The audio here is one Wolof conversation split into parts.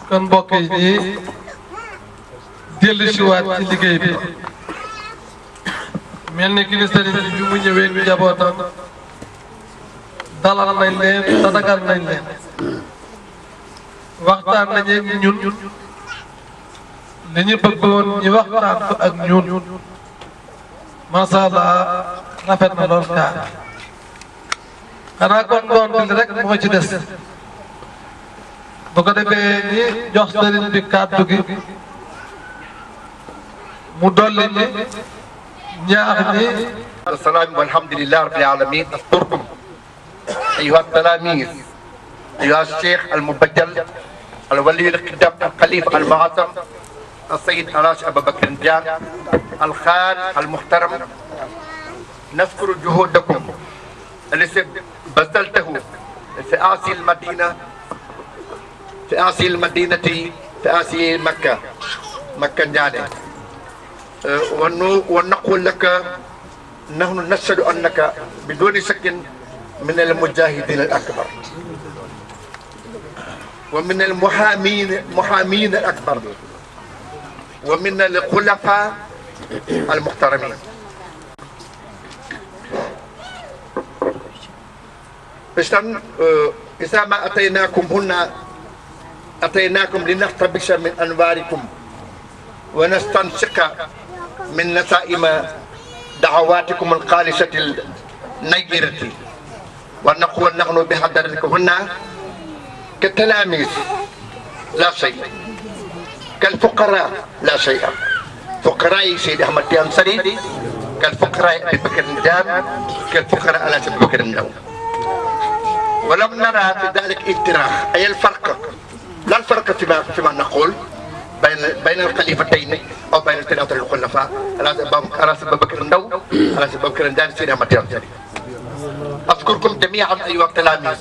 kon mbokk yi nii dellu si waat ci liggéey bi mel ni ki ni sëriñ bi mu ñëwee ñu njabootam dalal nañ leen tatagal nañ leen waxtaan nañu ñun li ñu bëggoon ñu waxtaan ko ak ñun macha allah rafet na lool kaa xanaa kon ngoon bi rek moo ci des bu ko defee ñi jox sëriñ bi kàddu gi mu dolli ñi ñaax ñi. السلام والحمد لله رب العالمين. أشكركم أيها التلاميذ أيها الشيخ المبجل الولي القدام الخليفة المعظم السيد علاش أبا بكر الجان الخال المحترم نذكر جهودكم التي بذلته في أعصي المدينة في أعصي مكة جاني ونقول لك نحن نشهد أنك بدون شك من المجاهدين الأكبر ومن المحامين الأكبر ومن الخلفاء المحترمين. إذا ما أتيناكم هنا أتيناكم لنقتبس من أنواركم ونستنشق من نسائم دعواتكم الخالصة النيرة ونقول نحن بحضرتكم هنا كتلاميذ لا شيء كالفقراء لا شيء فقراء سيد أحمد الأنصاري كالفقراء أبي بكر الجان كالفقراء على أبي بكر النووي ولم نرى في ذلك اجتراح. أي الفرق؟ لا الفرق فيما نقول بين الخليفتين او بين الثلاثه الخلفاء على أبي بكر النووي على أبي بكر الجان سيد احمد الأنصاري. اذكركم جميعا ايها التلاميذ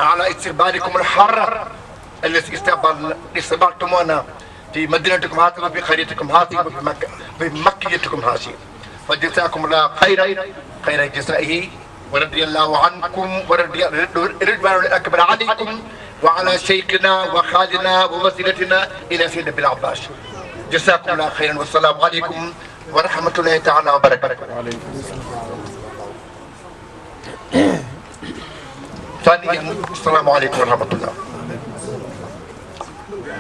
على استقبالكم الحر الذي استقبلتمونا في مدينتكم هذه وفي قريتكم هذه وفي مكيتكم هذه فجزاكم الله خير جزائه ورضي الله عنكم ورضي رضوان الاكبر عليكم وعلى شيخنا وخالنا ووسيلتنا الى سيدنا ابن عباس. جزاكم الله خيرا والسلام عليكم ورحمه الله تعالى وبركاته. ثانيا السلام عليكم ورحمه الله.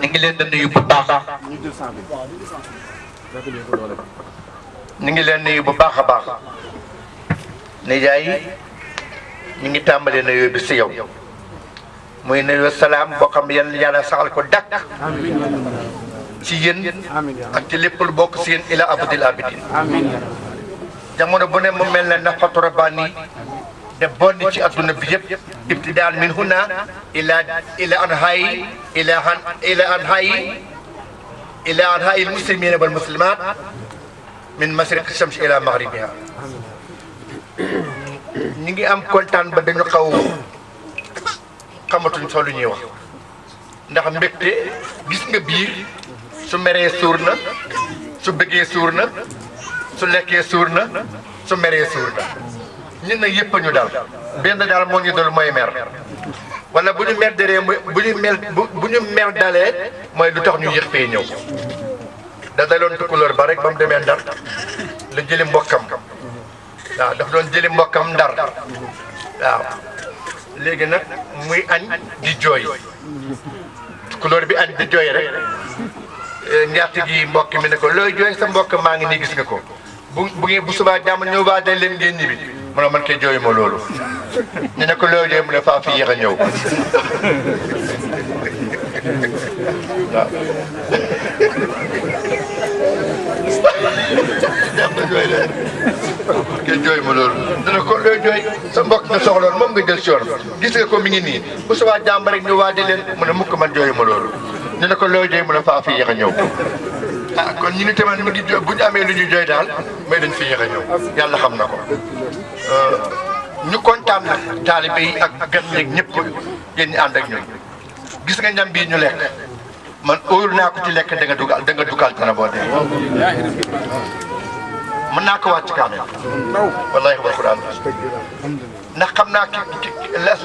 نيجي لين نيو بو باخ نيجي لين نيو بو باخا باخ نيجاي نيجي تامبالي نيو بي سي يوم muy nuyu salaam boo xam yéen yàlla saxal ko dakk ci yéen ak ci lépp lu bokk ci yéen ila abadil abidin jamono bu ne mu mel ne nafatu rabbaani de bonni ci adduna bi yëpp ibtidaan min huna ila anhaayi almuslimina wal muslimat min mashriqi shams ila maghribiha. ñi ngi am kontaan ba dañu xaw xamatuñ soo lu ñuy wax ndax mbégte gis nga biir su meree suur na su bëggee suur na su lekkee suur na su meree suur na ñun nag yëpp ñu dal benn daal moo ñu dal mooy mer wala bu ñu mer daree bu ñu mer dalee mooy lu tax ñu yéex fee ñëw da daloon Tukulóor ba rek ba mu demee Ndar la jëli mbokkam waaw daf doon jëli mbokkam Ndar waaw léegi nag muy añ di jooy Tukulóor bi añ di jooy rek ñaata gi mbokk mi ne ko looy jooy sa mbokk maa ngi nii gis nga ko bu subaa jàmm ñëw baa dañ leen ngeen ñibbi mu ne man kay jooyu ma loolu ñu ne ko looy jooy mu ne faa fi yéex a ñëw waaw kenn jooy ma loolu dana ko looy jooy sa mbokk nga soxloon moom nga jël si yoon gis nga ko mi ngi nii bu subaa jàmm rek ñu waaje leen mu ne mukk man jooyu ma loolu ñu ne ko looy jooy mu ne faa fi yéex a ñëw ah kon ñu ni tamit mu ngi jooy bu ñu amee lu ñuy jooy daal may dañ fi yéex a ñëw yàlla xam na ko ñu kontaan nag taalibe yi ak gan ñeeg ñëpp yéen ñi ànd ak ñun gis nga ñam bii ñu lekk man óolu naa ko ci lekk da nga dugal dana boo dee mën naa ko wàcc kaamel wallaahi wal Quraan ndax xam naa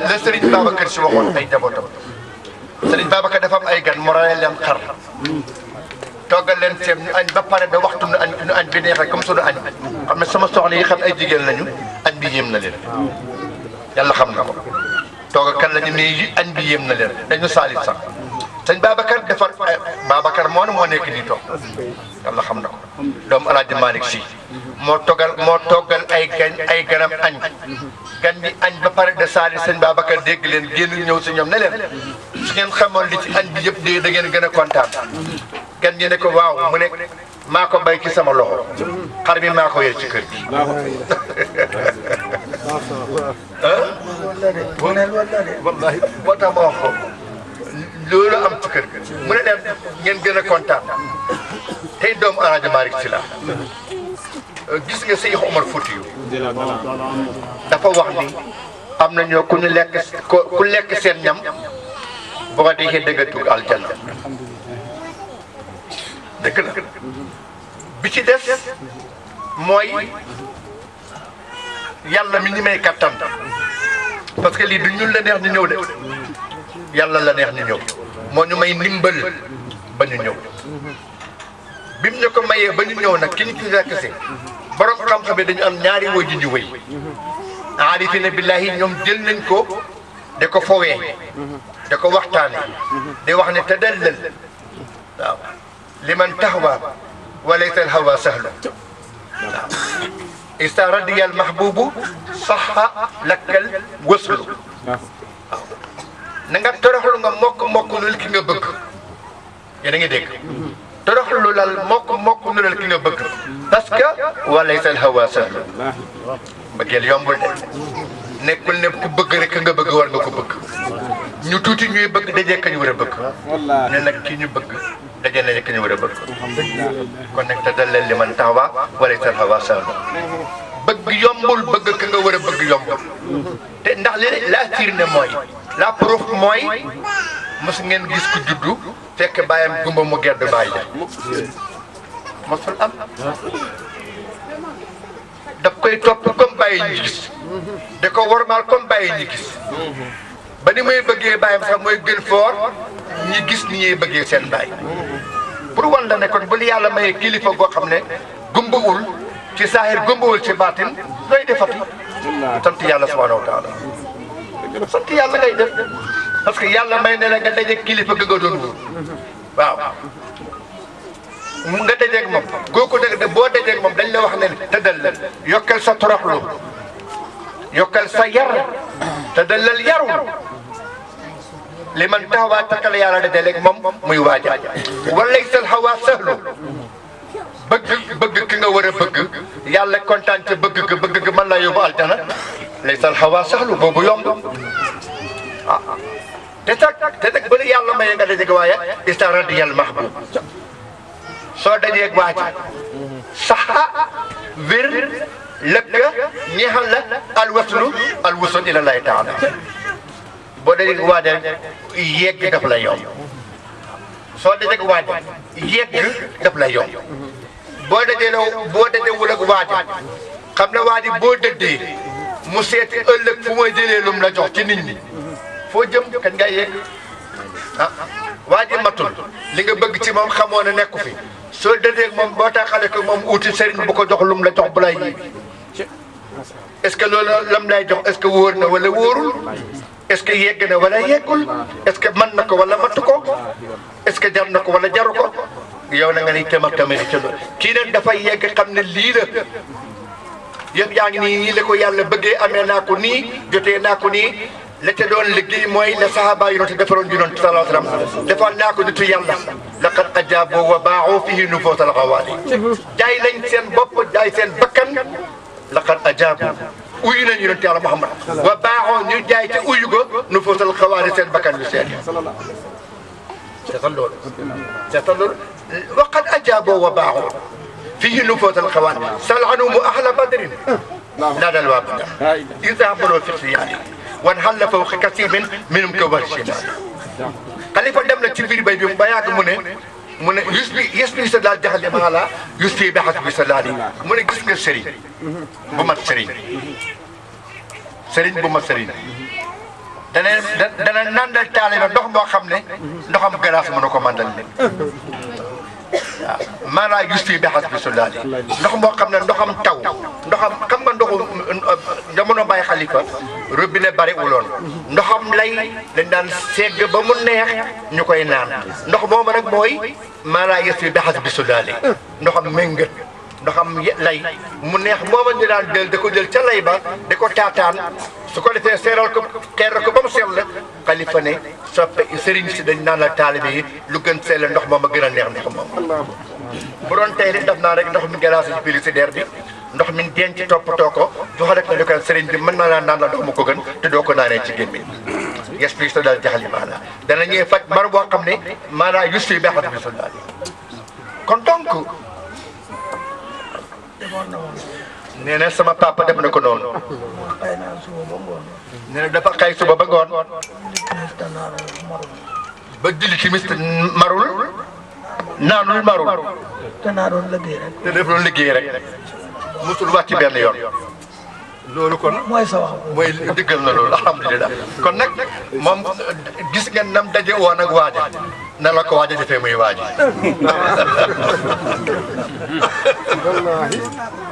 la Serigne Babacar Sy waxoon ay njabootam Serigne Babacar dafa am ay gan mu rayal leen xar toggal leen ceeb ñu añ ba pare ba waxtu nu añ bi neexee comme sunu añ xam ne sama soxna yi xam ay jigéen lañu añ bi yéem na leen yàlla xam na ko tooga kan lañu nii añ bi yéem na leen dañu saalit sax sëñ Babacar defar Babacar moo nekk nii toog yàlla xam na ko doomu Alaaji Malick Si moo toggal ay ganam añ gan bi añ ba pare de saali sëñ Babacar dégg leen génn ñëw si ñoom ne leen su ngeen xamoon li ci añ bi yëpp da ngeen gën a kontaan gan ñi ne ko waaw mu ne maa ko bay ci sama loxo xar mi maa ko yer ci kër gi wallahi moo tax ma wax ko loolu am ci kër gi mu ne leen ngeen gën a kontaan tey doomu Alaaji Malick Si la gis nga Seex Omar Foutiyou dafa wax ni am na ñoo ku lekk seen ñam boo ko dee dëgg dugg aljanna dëgg la bi ci des mooy yàlla mi ñu may kattan parce que lii du ñun la neex ñu ñëw de yàlla la neex ñu ñëw moo ñu may ndimbal ba ñu ñëw bim ñu ko mayee ba ñu ñëw nag ki ñu ci rekk si borom xam-xam yi dañu am ñaari woy ji ñu wéy aarifina billahi ñoom jël nañ ko da ko fowee da ko waxtaane di wax ne te dellal waaw liman taxwa walaysa alhawa sahlu waaw ista radiya almahbubu saxa lakkal waslu waaw na nga toroxlu nga mokk nul ki nga bëgg yéen a ngi dégg toroxlu lal mokk nulal ki nga bëgg parce que walaysa alhawa sahlu bëggeel yombul de nekkul ne ku bëgg rek nga bëgg war nga ko bëgg ñu tuuti ñuy bëgg dajee ka ñu war a bëgg ne nag ki ñu bëgg dajee nañu ka ñu war a bëgg kon nag te dal leen li man taxawa walaysa alhawa sahlu bëgg yombul bëgg ka nga war a bëgg yombul te ndax li la firnde mooy la preuve mooy mos ngeen gis ku juddu fekk bàyyam gumba mu gedd bàyyi la mosul am daf koy topp comme bàyyi ñi gis da ko wormaal comme bàyyi ñi gis ba ni muy bëggee bàyyam sax mooy gën foor ñi gis ni ñuy bëggee seen bàyyi pour wan la ne kon bu yàlla mayee kilifa goo xam ne gumbawul ci saahir gumbawul ci baatin looy defati sant yàlla subhanahu wa taala sant yàlla ngay def parce que yàlla may ne la nga dajeeg kilifa ga nga doon wóor waaw nga dajeeg moom kooku nag boo dajeeg moom dañ la wax ne tëddal la yokkal sa toroxlu yokkal sa yar tëddalal yaru li man taxawaa takal yàlla dajeeg moom muy waaja walaysa alhawa sahlu bëgg ki nga war a bëgg yàlla kontaan ca bëgg ga mën laa yóbbu aljana laysa alhawa sahlu boobu yomb ah te nag ba la yàlla maye nga dajeeg waaye ista radiyal mahbub soo dajeeg waa ji saxa wér lëkk ñeexal la alwusul ila llahi taala boo dajeeg waa ji yegg daf la yomb soo dajeeg waa ji yegg daf la yomb boo dajeewul ak waa ji xam ne waa ji boo dëddee mu seeti ëllëg fu ma jëlee lum la jox ci nit ñi foo jëm kañ ngay yegg ah waa ji matul li nga bëgg ci moom xamoo ne nekku fi soo dëddee moom boo taxalee ko moom uti sëriñ bu ko jox lum la jox bu lay est-ce que loolu lam lay jox est-ce que wóor na wala wóorul est-ce que yegg na wala yeggul est-ce que mën na ko wala matu ko est-ce que jar na ko wala jaru ko yow na nga ni tama di ca loolu kii nag dafay yegg xam ne lii la yëpp yaa ngi nii la ko yàlla bëggee amee naa ko nii jotee naa ko nii la ca doon liggéey mooy la sahaaba yonent defaroon yonent sallallahu alayhi wa sallam defoon naa ko nitu yàlla laqad ajaabu wa baaxoo fihi nufuusal xawaali jaay nañ seen bopp jaay seen bakkan laqad ajaabu uyu nañ yonent yàlla Muhammad wa baaxoo ñu jaay ca uyu ko nufuusal xawaali seen bakkan yu seet seetal loolu waqad ajaabu wa baaxoo fihi nufuusal xawaali sal'anuhum ahla badrin نادى الوابد إذا عملوا في الصيام وانحل فوق كثير منهم كوارشنا خليفة دمنا تبير بيبي مباياك من يسبي سلال جهل مالا يسبي بحسب سلالي من جسم السرين بمت سرين بمت سرين dana nandal taaliba ndox moo xam ne ndoxam glace mënu ko mandal leen waaw maanaam gis fii bexas bi sulaali ndox moo xam ne ndoxam taw ndoxam xam nga ndoxu jamono Baye Khalifa robinet bari wuloon ndoxam lay dañ daan segg ba mu neex ñu koy naan ndox moomu rek mooy maanaam gis fii bexas bi sulaali ndoxam méngat ndoxam lay mu neex mooma ñu daan jël da ko jël ca lay ba di ko taataan su ko defee seeral ko xeer ko ba mu sell Khalifa ne soppe sëriñ si dañ naan la taalibe yi lu gën sell ndox moom a gën a neex ndox moom bu doon tey rek def naa rek ndox mi glace ci publicitaire bi ndox mi denc toppatoo ko jox rek na di ko sëriñ bi mën naa laa naan la ndox mu ko gën te doo ko naanee ci gémmiñ yes fii sa daal jaxali maanaam dana ñuy faj mar boo xam ne maanaam yus fii bexat bi sul daal kon donc nee na sama papa def na ko noonu nee na dafa xëy suba ba ngoon ba julli timis marul naanul marul te naa doon liggéey rek. te def doon liggéey rek musul wàcc benn yoon loolu kon mooy sa wax. mooy diggal na loolu alhamdulilah kon nag moom gis ngeen nam daje woon ak waaja na la ko waaja defee muy waaji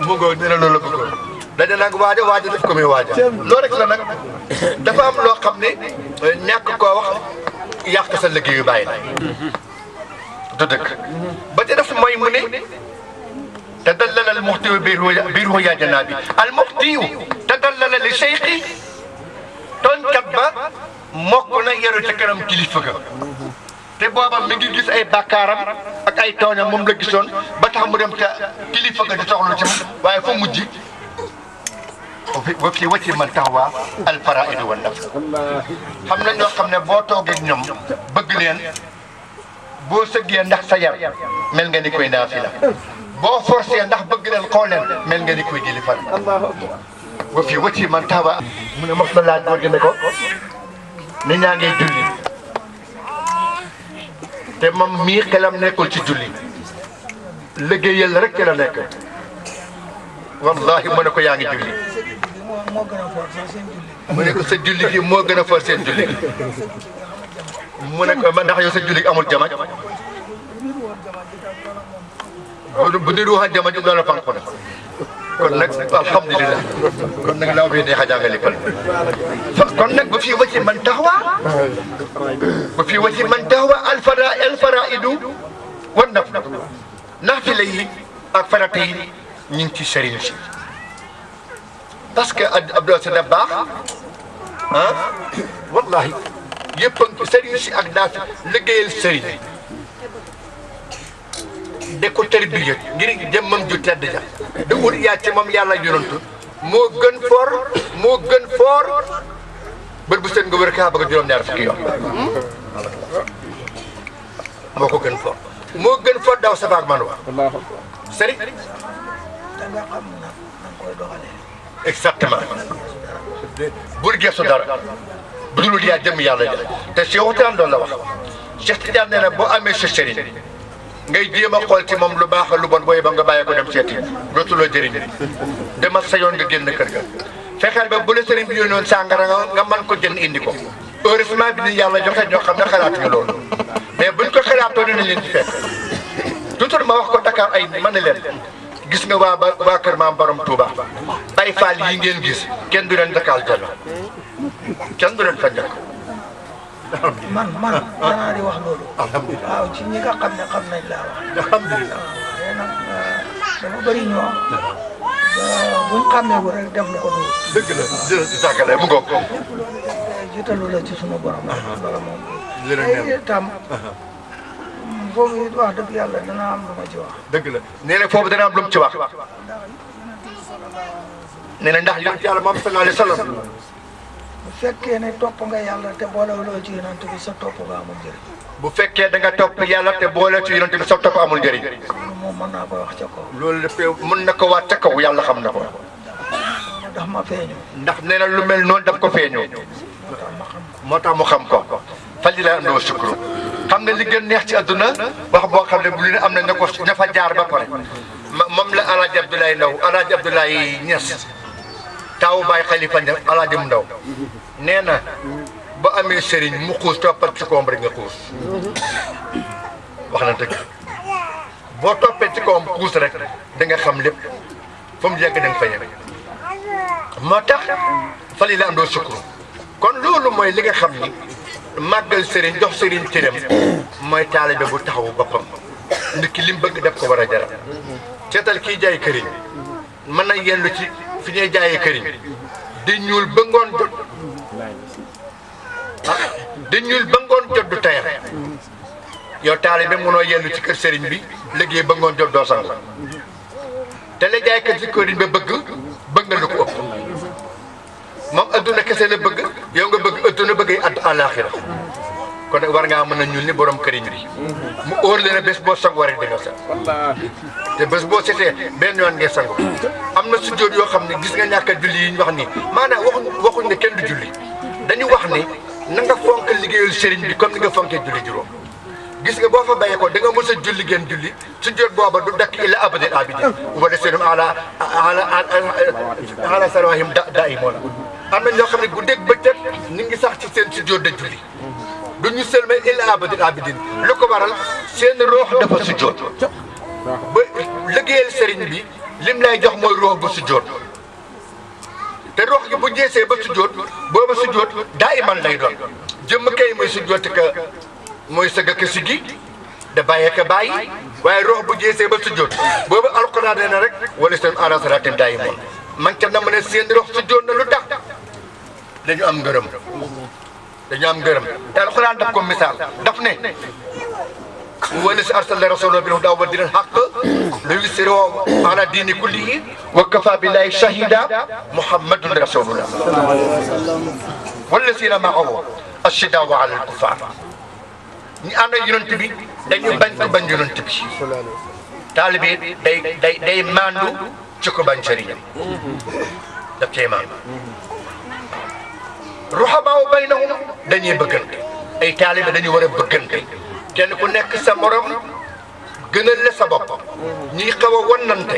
mu ngoog nee na loolu la bëggoon daje nag waaja def ko muy waaja loolu rek la nag dafa am loo xam ne ñàkk koo wax yàq sa liggéeyu bàyyi la du dëkk ba ca def mooy mu ne تدلل المخطئ برؤيا جنابي المخطئ تدلل لشيخي تونكات با موكنا يرو ci kanam kilifa ga te booba mi ngi gis ay bàkkaaram ak ay tooñam moom la gisoon ba tax mu dem ca kilifa ga di soxlu ci moom waaye fa mujj wa fi wacci man taxawaa alfaraidu wa nafs xam na ñoo xam ne boo toogee ak ñoom bëgg leen boo sëggee ndax sa yar mel nga ni koy naafila boo forcé ndax bëgg leen xool leen mel nga ni koy jëli fan. ba fii wëcc man taaba mu ne mos na laaj boo jëndee ko ni ñaa ngi julli te moom mii xelam nekkul ci julli liggéeyal rek ci la nekk wallahi mu ne ko yaa ngi julli. moo gën a for sax seen julli. mu ne ko sa julli gi moo gën a for seen julli mu ne ko man ndax yow sa julli amul jamaj. bu dee waxee jamono ji doon na fànq na kon nag alhamdulilah kon nag laaw bi neex a jàngale kon nag ba fii wàcc man taxawa ba fii wàcc man taxawa alfaraidu wan naf naafila yi ak farata yi ñu ngi ci sëriñ si parce que Abdoulaye Sylla baax ah wallahi yëpp a ngi sëriñ si ak naaf liggéeyal sëriñ de ko tërbiya ngir jëmmam ju tedd ja de ut yaa ci moom yàlla yonantu moo gën foor bët bu seen nga wër kaa bëgg juróom-ñaar fukki yoon moo ko gën foor moo gën foor daw safaak man wa sëriñ da nga xam na koy doxalee. exactement bul gestu dara bu dul yaa jëm yàlla ja te Cheikh Tidiane doon la wax Cheikh Tidiane nee na boo amee sa sëriñ ngay jéem a xool ci moom lu baax lu bon booy ba nga bàyyi ko dem seeti dootuloo jëriñ demal sa yoon nga génn kër ga fexeel ba bu la sëriñ bi yónnoon sàngara nga mën ko jënd indi ko heureusement bi ni yàlla joxe ñoo xam ne xalaatuñu loolu mais buñ ko xalaatoo dinañ leen ci fekk toujours ma wax ko Dakar ay man ne leen gis nga waa kër maam borom Touba Baye Fall yi ngeen gis kenn du leen dakaal jalo kenn du leen fa njëkk man danaa di wax loolu. waaw ci ñi nga xam ne xam nañ laa wax. alhamdulilah waaye nag dafa bëri ñoo buñ xàmmeewul rek def lu ko dul. dëgg la jërëjëf mu ngoog. jiitalu la ci sunu borom. wala moom. jërëjëf itam foofu it wax dëgg yàlla dana am lu ma ci wax. dëgg la nee na foofu dana am lu mu ci wax nee na ndax yonent yàlla moom sallallahu alayhi wa sallam bu fekkee ne topp nga yàlla te boolewuloo ci yonent bi sa topp nga amul njëriñ. bu fekkee da nga topp yàlla te boole ci yonent bi sa topp amul njëriñ. loolu moom mën naa ko wax ca kaw. loolu dafay mën na ko waat ca kaw yàlla xam na ko. ndax ma feeñu. ndax nee na lu mel noonu daf ko feeñoo. moo tax mu xam ko. fali la andoo sukuru. xam nga li gën neex ci adduna wax boo xam ne bu lu ne am na ña fa jaar ba pare. moom la El Hadj Abdoulaye Ndaw El Hadj Abdoulaye Niass. taawu Baye Khalifa Niass El Hadj Ndaw nee na ba amee sëriñ mu xuus toppal ci koom rek nga xuus wax na dëgg boo toppee ci koom xuus rek da nga xam lépp fa mu yegg da nga fa yegg moo tax fali la andoo sukru kon loolu mooy li nga xam ni màggal sëriñ jox sëriñ cëram mooy taalibe bu taxawu boppam nit ki li mu bëgg def ko war a jaral seetal kii jaay këriñ mën na yendu ci fi ñuy jaayee këriñ di ñuul ba ngoon jot di ñuul ba ngoon jot du tayal yow taalibe mënoo yendu ci kër sëriñ bi liggéey ba ngoon jot doo sang te la jaaykat ci këriñ ba bëgg nga lu ko ëpp moom adduna kese la bëgg yow nga bëgg adduna bëgg ay àllaaxira kon nag war ngaa mën a ñuul ni borom këriñ bi mu óor leen a bés boo sangoo rek di nga set te bés boo setee benn yoon ngay sangu am na sujjóot yoo xam ne gis nga ñàkk a julli yi ñu wax nii maanaam waxuñ ne kenn du julli dañu wax ni na nga fonk liggéeyal sëriñ bi comme ni nga fonkee julli juróom gis nga boo fa bàyyee ko da nga mës a julli ngeen julli sujjóot booba du dakk illa abadil abidin wala seenum ala sarwahim da yi moo la am na ñoo xam ne guddeeg bëccëg ñu ngi sax ci seen sujjóot da julli du ñu sëlmee illa abadil abidin lu ko waral seen roox dafa sujjóot ba liggéeyal sëriñ bi lim lay jox mooy roox ba sujjóot te roox gi bu jeesee ba sujjóot booba sujjóot daa iman lay doon jëmm kay mooy sujjóot ka mooy sëgg ka siggi da bàyyee ka bàyyi waaye roox bu jeesee ba sujjóot booba alxuraan nee na rek wala seen ala salaatin daa iman man ca na ma ne seen roox sujjóot na lu tax dañu am ngërëm te alxuraan daf ko misaal daf ne wala si arsala rasulahu bil hudaa wa dinil haqq li yuzhirahu ala diini kullihi wa kafa billahi shahida muhammadun rasulullah wallazina ma'ahu ashiddaa'u ala al-kuffar ñi ànd ak yonent bi dañu bañ ko bañ yonent bi taalibe day maandu ci ko bañ sëriñam daf cee maandu ruhamaa baynahum dañuy bëggante ay taalibe dañu war a bëggante kenn ku nekk sa morom gënal la sa bopp ñi xaw a wannante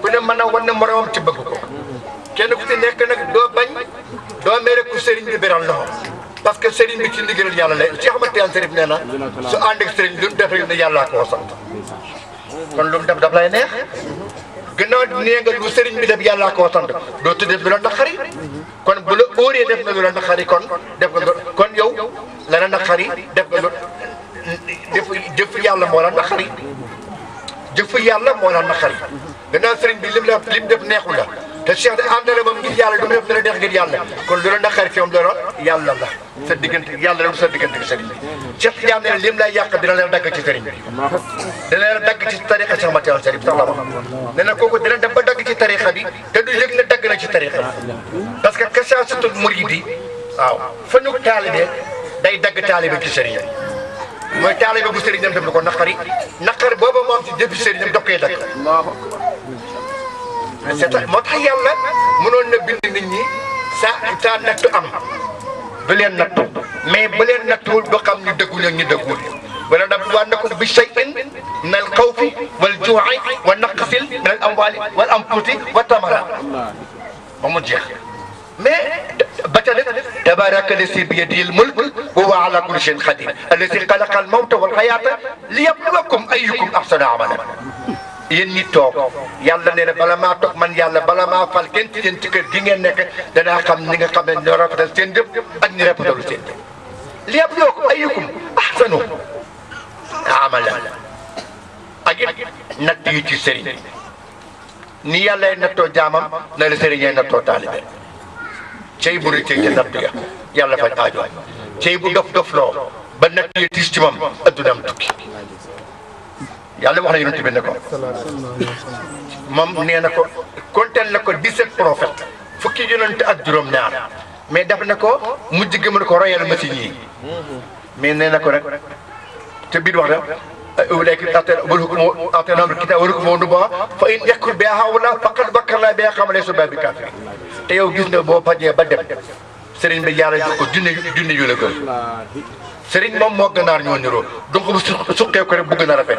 ku ne mën a wan na moromam ci bëgg ko kenn ku ci nekk nag doo bañ doo mere ku sëriñ bi beral loxo parce que sëriñ bi ci ndigalal yàlla lay Cheikh Ahmad Tidiane Chérif nee na su ànd ak sëriñ lu mu def rek ne yàllaa koo sant kon lu mu def daf lay neex gannaaw nee nga lu sëriñ bi def yàllaa koo sant doo tuddee lu la naqari kon bu la óoree def na lu la naqari kon def nga kon yow la la naqari def nga lu jëf yàlla moo la naqari jëf yàlla moo la naqari gannaaw sëriñ bi lim def neexu la te Cheikh de àndale moom ngir yàlla du def dana neex ngir yàlla kon lu la naqari fi moom loolu yàlla la sa diggante yàlla la sa diggante ak sëriñ bi Cheikh Tidiane ne lim lay yàq dina leen dagg ci sëriñ bi dina leen dagg ci tariqa Cheikh Ahmad Tidiane Chérif sax la wax nee na kooku dina dem ba dagg ci tariqa bi te du yëg ne dagg na ci tariqa bi parce que kasaasatul muridi waaw fa ñu taalibe day dagg taalibe ci sëriñ mooy taalibe bu sëriñam def na ko naqari booba moom ci jëfi sëriñam daf koy dagg moo tax yàlla mënoon na bind nit ñi saa nattu am du leen nattu mais bu leen nattuwul ba xam ñu dëggul ak ñu dëggul wala nabluwannakum bi shay'in min al xawfi wal juu'i wa naqsin min al amwali wal anfusi wa tamarat ba mu jeex mais ba ca def tabaraka lasi bi yadihil mulk wa huwa ala kulli shay'in qadir alladi xalaqa al mawta wal hayata liyabluwakum ayyukum ahsanu amalan yéen ñi toog yàlla nee na bala maa toog man yàlla bala maa fal kenn ci yéen ci kër gi ngeen nekk danaa xam ni nga xam ne ñoo rafetal seen jëf ak ñi rafetalu seen jëf liyabluwakum ayyukum ahsanu amalan ak it natt yi ci sëriñ ni yàlla nattoo jaamam na la sëriñ nattoo taalibe cey bu rëcc ci natt ya yàlla faj aajo cey bu dof loo ba natt yi tiis ci moom addunaam tukki yàlla wax na yonent bi ne ko moom nee na ko konteel na ko 17 prophètes fukki yonent ak juróom-ñaar mais def na ko mujj gi mën ko royal ma ci ñii mais nee na ko rek te biir wax na ulaa'ika aataynaahumul kitaaba wal hukma wan nubuwwata fa in yakfur bihaa haa'ulaa'i faqad wakkalnaa bihaa qawman laysu bi kaafiriin te yow gis nga boo fajee ba dem sëriñ bi yàlla jox ko junne yu la gën sëriñ moom moo gënaar ñoo niroo donc bu suqee ko rek bu gën a rafet